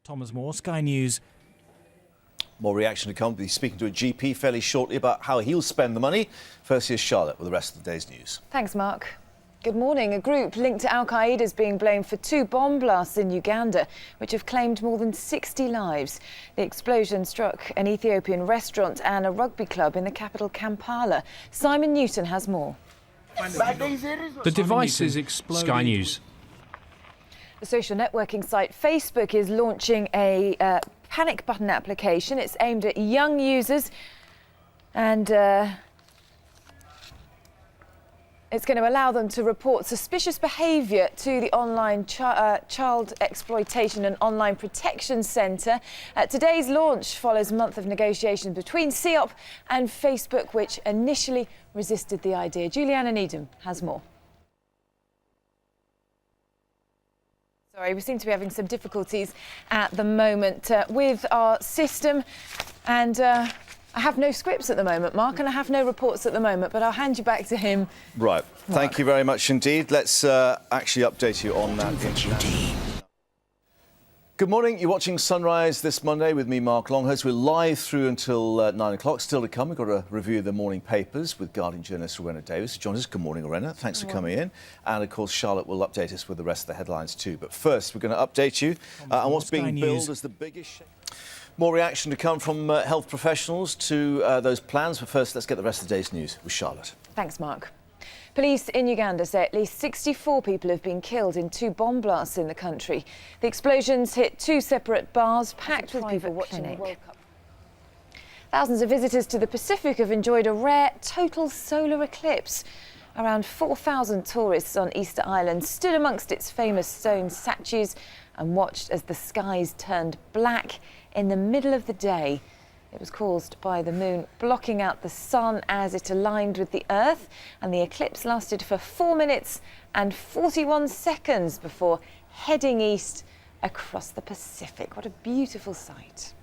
Thomas Moore, Sky News. More reaction to come. We'll be speaking to a GP fairly shortly about how he'll spend the money. First, here's Charlotte with the rest of the day's news. Thanks, Mark. Good morning. A group linked to Al-Qaeda is being blamed for 2 bomb blasts in Uganda, which have claimed more than 60 lives. The explosion struck an Ethiopian restaurant and a rugby club in the capital, Kampala. Simon Newton has more. The devices exploded. Sky News. The social networking site Facebook is launching a panic button application. It's aimed at young users and it's going to allow them to report suspicious behaviour to the online Child Exploitation and Online Protection Centre. Today's launch follows a month of negotiations between CEOP and Facebook, which initially resisted the idea. Juliana Needham has more. Sorry, we seem to be having some difficulties at the moment with our system, and I have no scripts at the moment, Mark, and I have no reports at the moment, but I'll hand you back to him. Right. Mark. Thank you very much indeed. Let's actually update you on that. Good morning. You're watching Sunrise this Monday with me, Mark Longhurst. We're live through until 9 o'clock. Still to come, we've got a review of the morning papers with Guardian journalist Rowena Davis. John, good morning, Rowena. Thanks for coming in. And, of course, Charlotte will update us with the rest of the headlines too. But first, we're going to update you on what's being billed as the biggest... More reaction to come from health professionals to those plans. But first, let's get the rest of the day's news with Charlotte. Thanks, Mark. Police in Uganda say at least 64 people have been killed in 2 bomb blasts in the country. The explosions hit 2 separate bars packed with people watching the World Cup. Thousands of visitors to the Pacific have enjoyed a rare total solar eclipse. Around 4,000 tourists on Easter Island stood amongst its famous stone statues and watched as the skies turned black in the middle of the day. It was caused by the moon blocking out the sun as it aligned with the Earth, and the eclipse lasted for 4 minutes and 41 seconds before heading east across the Pacific. What a beautiful sight.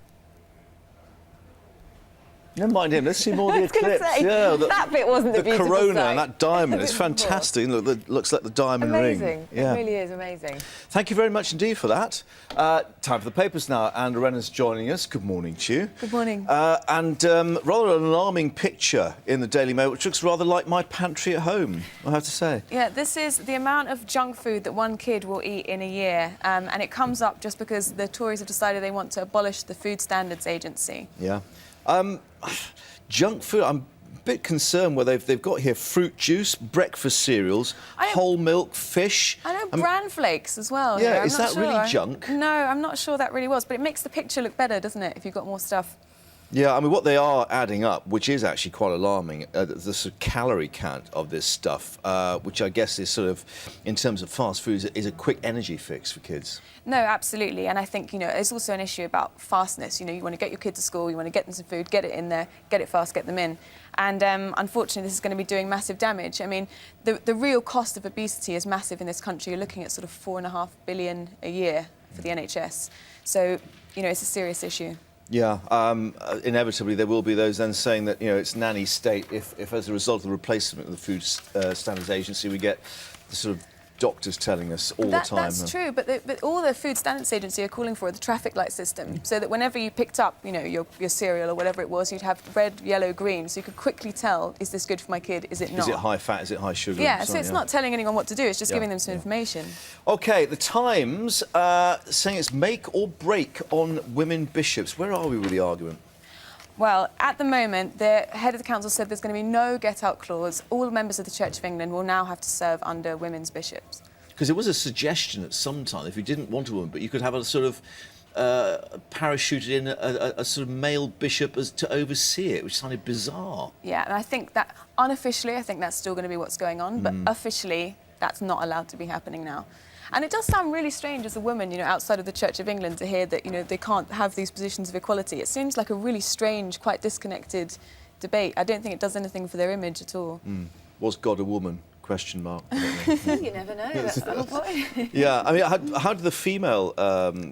Never mind him. Let's see more of the eclipse. Yeah, that bit wasn't the beautiful corona sight. and that diamond. It's fantastic. Look, it looks like the diamond ring. Amazing. Yeah. It really is amazing. Thank you very much indeed for that. Time for the papers now. And Lorena's joining us. Good morning to you. Good morning. Rather an alarming picture in the Daily Mail, which looks rather like my pantry at home, I have to say. Yeah, this is the amount of junk food that one kid will eat in a year. And it comes up just because the Tories have decided they want to abolish the Food Standards Agency. Yeah. Junk food, I'm a bit concerned where they've got here fruit juice, breakfast cereals, whole milk, fish. I know bran flakes as well. Yeah, I'm is not that really junk? No, I'm not sure that really was, but it makes the picture look better, doesn't it, if you've got more stuff? Yeah, I mean, what they are adding up, which is actually quite alarming, the sort of calorie count of this stuff, which I guess is sort of, in terms of fast foods, is a quick energy fix for kids. No, absolutely. And I think, there's also an issue about fastness. You want to get your kids to school, you want to get them some food, get it in there, get it fast, get them in. And unfortunately, this is going to be doing massive damage. I mean, the real cost of obesity is massive in this country. You're looking at sort of $4.5 billion a year for the NHS. So, it's a serious issue. Yeah, inevitably there will be those then saying that, it's nanny state if as a result of the replacement of the Food Standards Agency, we get the sort of doctors telling us all the time. That's true, but all the Food Standards Agency are calling for the traffic light system, so that whenever you picked up, your cereal or whatever it was, you'd have red, yellow, green, so you could quickly tell, is this good for my kid, is it not? Is it high fat, is it high sugar? Yeah, so it's not telling anyone what to do, it's just giving them some information. OK, the Times saying it's make or break on women bishops. Where are we with the argument? Well, at the moment, the head of the council said there's going to be no get-out clause. All members of the Church of England will now have to serve under women's bishops. Because there was a suggestion at some time, if you didn't want a woman, but you could have a sort of parachuted in a sort of male bishop to oversee it, which sounded bizarre. Yeah, and I think that unofficially, I think that's still going to be what's going on, but officially, that's not allowed to be happening now. And it does sound really strange as a woman, outside of the Church of England to hear that, they can't have these positions of equality. It seems like a really strange, quite disconnected debate. I don't think it does anything for their image at all. Was God a woman? Question mark. You never know. That's the whole point. Yeah, I mean, how do the female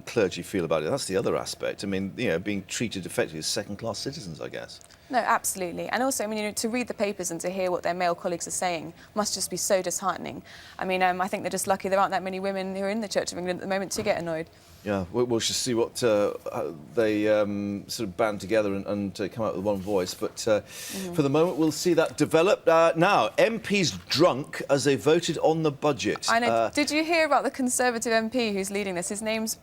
clergy feel about it? That's the other aspect. I mean, being treated effectively as second-class citizens, I guess. No, absolutely. And also, I mean, to read the papers and to hear what their male colleagues are saying must just be so disheartening. I mean, I think they're just lucky there aren't that many women who are in the Church of England at the moment to get annoyed. Yeah, we'll just see what they sort of band together and come out with one voice. But for the moment, we'll see that develop. Now, MPs drunk as they voted on the budget. I know. Did you hear about the Conservative MP who's leading this? His name's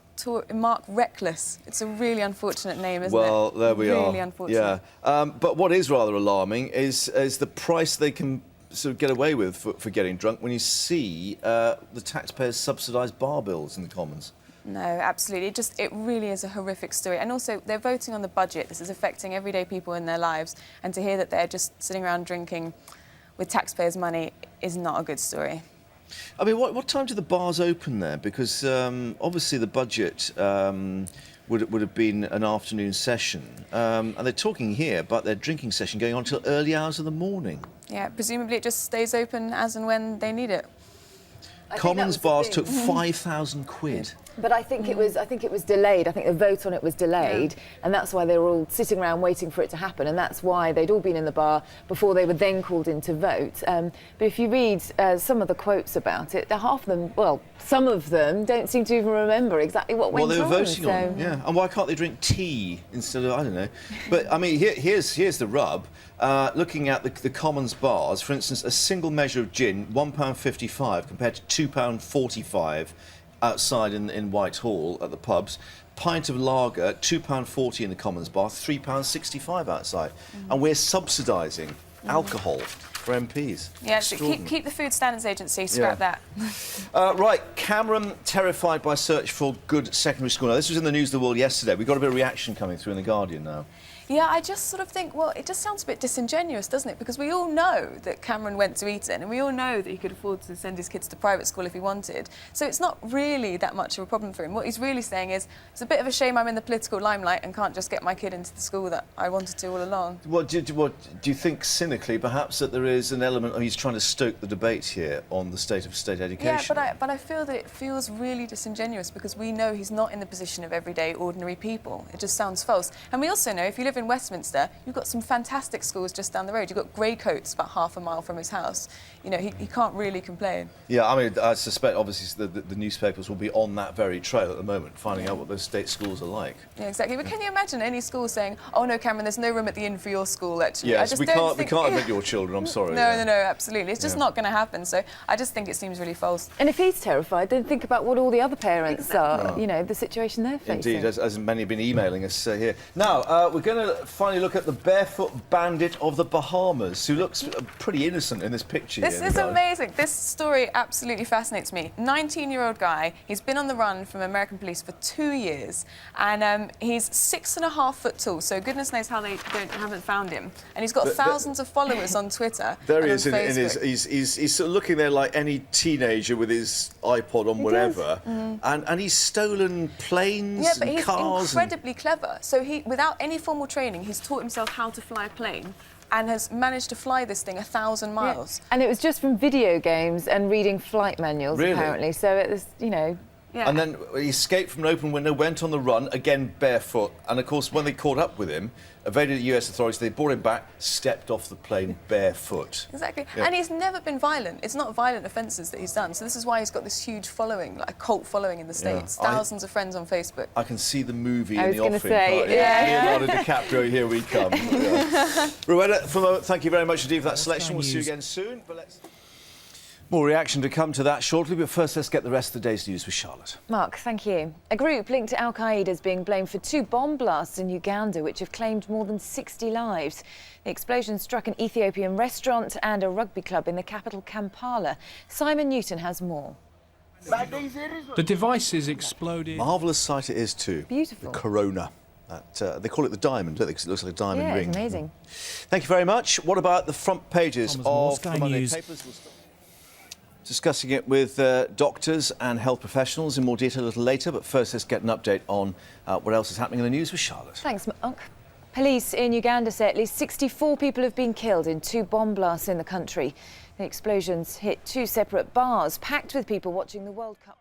Mark Reckless. It's a really unfortunate name, isn't it? Well, there we are. Really unfortunate. Yeah. But what is rather alarming is the price they can sort of get away with for getting drunk when you see the taxpayers subsidise bar bills in the Commons. No, absolutely. It really is a horrific story. And also, they're voting on the budget. This is affecting everyday people in their lives. And to hear that they're just sitting around drinking with taxpayers' money is not a good story. I mean, what time do the bars open there? Because obviously the budget would have been an afternoon session. And they're talking here about their drinking session going on until early hours of the morning. Yeah, presumably it just stays open as and when they need it. Commons bars took 5,000 quid. But I think it was delayed. I think the vote on it was delayed, and that's why they were all sitting around waiting for it to happen, and that's why they'd all been in the bar before they were then called in to vote. But if you read some of the quotes about it, half of them, well, some of them don't seem to even remember exactly what went on. Well, they were voting on it, yeah. And why can't they drink tea instead of, I don't know. But, I mean, here's the rub. Looking at the Commons bars, for instance, a single measure of gin, £1.55 compared to £2.45 outside in Whitehall at the pubs. Pint of lager, £2.40 in the Commons bar, £3.65 outside. And we're subsidising alcohol for MPs. Yeah, so keep the Food Standards Agency, scrap that. Right, Cameron terrified by search for good secondary school. Now, this was in the News of the World yesterday. We've got a bit of reaction coming through in The Guardian now. Yeah, I just sort of think, well, it just sounds a bit disingenuous, doesn't it? Because we all know that Cameron went to Eton, and we all know that he could afford to send his kids to private school if he wanted. So it's not really that much of a problem for him. What he's really saying is, it's a bit of a shame I'm in the political limelight and can't just get my kid into the school that I wanted to all along. Do you think cynically, perhaps, that there is an element of he's trying to stoke the debate here on the state of state education? Yeah, but I feel that it feels really disingenuous because we know he's not in the position of everyday, ordinary people. It just sounds false. And we also know if you live in Westminster, you've got some fantastic schools just down the road. You've got Greycoats about half a mile from his house. You know, he can't really complain. Yeah, I mean, I suspect, obviously, the newspapers will be on that very trail at the moment, finding out what those state schools are like. Yeah, exactly. But can you imagine any school saying, oh, no, Cameron, there's no room at the inn for your school, actually? Yes, we can't admit your children, I'm sorry. No, absolutely. It's just not going to happen. So I just think it seems really false. And if he's terrified, then think about what all the other parents are, you know, the situation they're facing. Indeed, as many have been emailing us here. Now, we're going to finally look at the barefoot bandit of the Bahamas, who looks pretty innocent in this picture. This is amazing. This story absolutely fascinates me. 19-year-old guy, he's been on the run from American police for 2 years, and he's 6.5 foot tall, so goodness knows how they haven't found him. And he's got thousands of followers on Twitter. There he is, he's sort of looking there like any teenager with his iPod on whatever, and he's stolen planes and cars. He's incredibly clever. So without any formal training, he's taught himself how to fly a plane and has managed to fly this thing 1,000 miles. Yeah. And it was just from video games and reading flight manuals, apparently. So it was, you know... Yeah. And then he escaped from an open window, went on the run, again barefoot. And, of course, when they caught up with him, evaded the US authorities, they brought him back, stepped off the plane barefoot. Exactly. Yeah. And he's never been violent. It's not violent offences that he's done. So this is why he's got this huge following, like a cult following in the States. Yeah. Thousands of friends on Facebook. I can see the movie in the offing. I was going to say, Leonardo DiCaprio, here we come. Rowena, for the moment, thank you very much indeed for that selection. We'll see you again soon. But more reaction to come to that shortly, but first let's get the rest of the day's news with Charlotte. Mark, thank you. A group linked to Al-Qaeda is being blamed for 2 bomb blasts in Uganda, which have claimed more than 60 lives. The explosion struck an Ethiopian restaurant and a rugby club in the capital, Kampala. Simon Newton has more. The devices exploded. Marvellous sight it is too. Beautiful. The corona. They call it the diamond, don't they? Because it looks like a diamond ring. Yeah, it's amazing. Thank you very much. What about the front pages of Sky the Monday News. papers? Discussing it with doctors and health professionals in more detail a little later, but first let's get an update on what else is happening in the news with Charlotte. Thanks, Mark. Police in Uganda say at least 64 people have been killed in 2 bomb blasts in the country. The explosions hit 2 separate bars packed with people watching the World Cup.